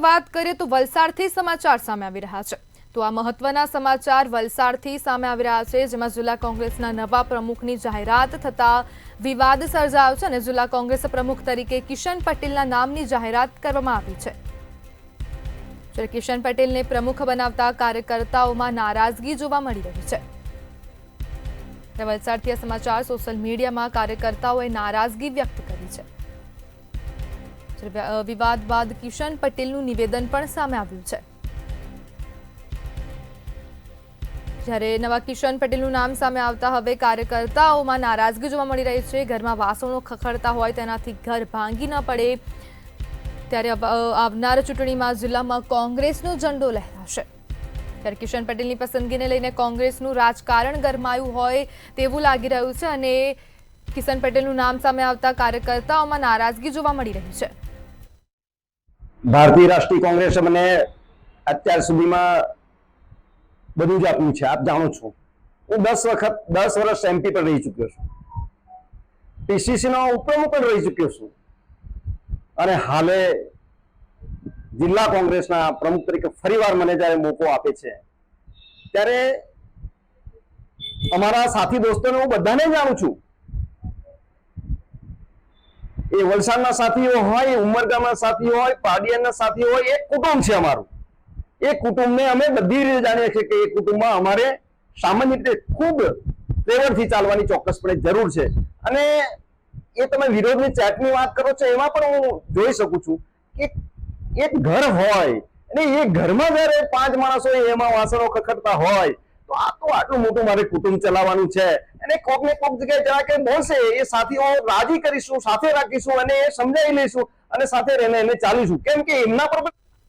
વાત કરીએ તો વલસાડથી સમાચાર સામે આવી રહ્યા છે। તો આ મહત્વના સમાચાર વલસાડથી સામે આવી રહ્યા છે, જેમાં જિલ્લા કોંગ્રેસના નવા પ્રમુખની જાહેરાત થતા વિવાદ સર્જાયો છે અને જિલ્લા કોંગ્રેસ પ્રમુખ તરીકે કિશન પટેલના નામની જાહેરાત કરવામાં આવી છે। જ્યારે કિશન પટેલને પ્રમુખ બનાવતા કાર્યકર્તાઓમાં નારાજગી જોવા મળી રહી છે। વલસાડથી આ સમાચાર સોશિયલ મીડિયામાં કાર્યકર્તાઓએ નારાજગી વ્યક્ત કરી છે। વિવાદ બાદ કિશન પટેલનું નિવેદન પણ સામે આવ્યું છે। જ્યારે નવા કિશન પટેલનું નામ સામે આવતા હવે કાર્યકર્તાઓમાં નારાજગી જોવા મળી રહી છે। ઘરમાં વાસણો ખખડતા હોય તેનાથી ઘર ભાંગી ન પડે, ત્યારે આવનાર ચૂંટણીમાં જિલ્લામાં કોંગ્રેસનો ઝંડો લહેરાશે। ત્યારે કિશન પટેલની પસંદગીને લઈને કોંગ્રેસનું રાજકારણ ગરમાયું હોય તેવું લાગી રહ્યું છે અને કિશન પટેલનું નામ સામે આવતા કાર્યકર્તાઓમાં નારાજગી જોવા મળી રહી છે। ભારતીય રાષ્ટ્રીય કોંગ્રેસે મને અત્યાર સુધીમાં બધું જ આપ્યું છે। આપ જાણો છો, હું 10 વર્ષ એમપી પર રહી ચૂક્યો છું, પીસીસી નો ઉપપ્રમુખ પણ રહી ચૂક્યો છું અને હાલે જિલ્લા કોંગ્રેસના પ્રમુખ તરીકે ફરીવાર મને જ્યારે મોકો આપે છે ત્યારે અમારા સાથી દોસ્તોને હું બધાને જાણું છું। એ વલસાડના સાથીઓ હોય, ઉમરગામના સાથીઓ હોય, પાડિયાના સાથીઓ હોય, એક કુટુંબ છે અમારું। એ કુટુંબને અમે બધી રીતે જાણીએ છીએ કે એ કુટુંબમાં અમારે સામાન્ય રીતે ખૂબ પ્રેરણથી ચાલવાની ચોક્કસપણે જરૂર છે। અને એ તમે વિરોધની ચેટની વાત કરો છો, એમાં પણ હું જોઈ શકું છું કે એક ઘર હોય અને એ ઘરમાં જયારે 5 માણસો એમાં વાસણો ખખડતા હોય તો આ તો આટલું મોટું મારે કુટુંબ ચલાવવાનું છે અને કોક ને કોક જગ્યાએ જરા કે બોલશે એ સાથીઓ રાજી કરીશું, સાથે રાખીશું અને સમજાવી લઈશું અને સાથે રહીને એને ચાલીશું, કેમ કે એમના પર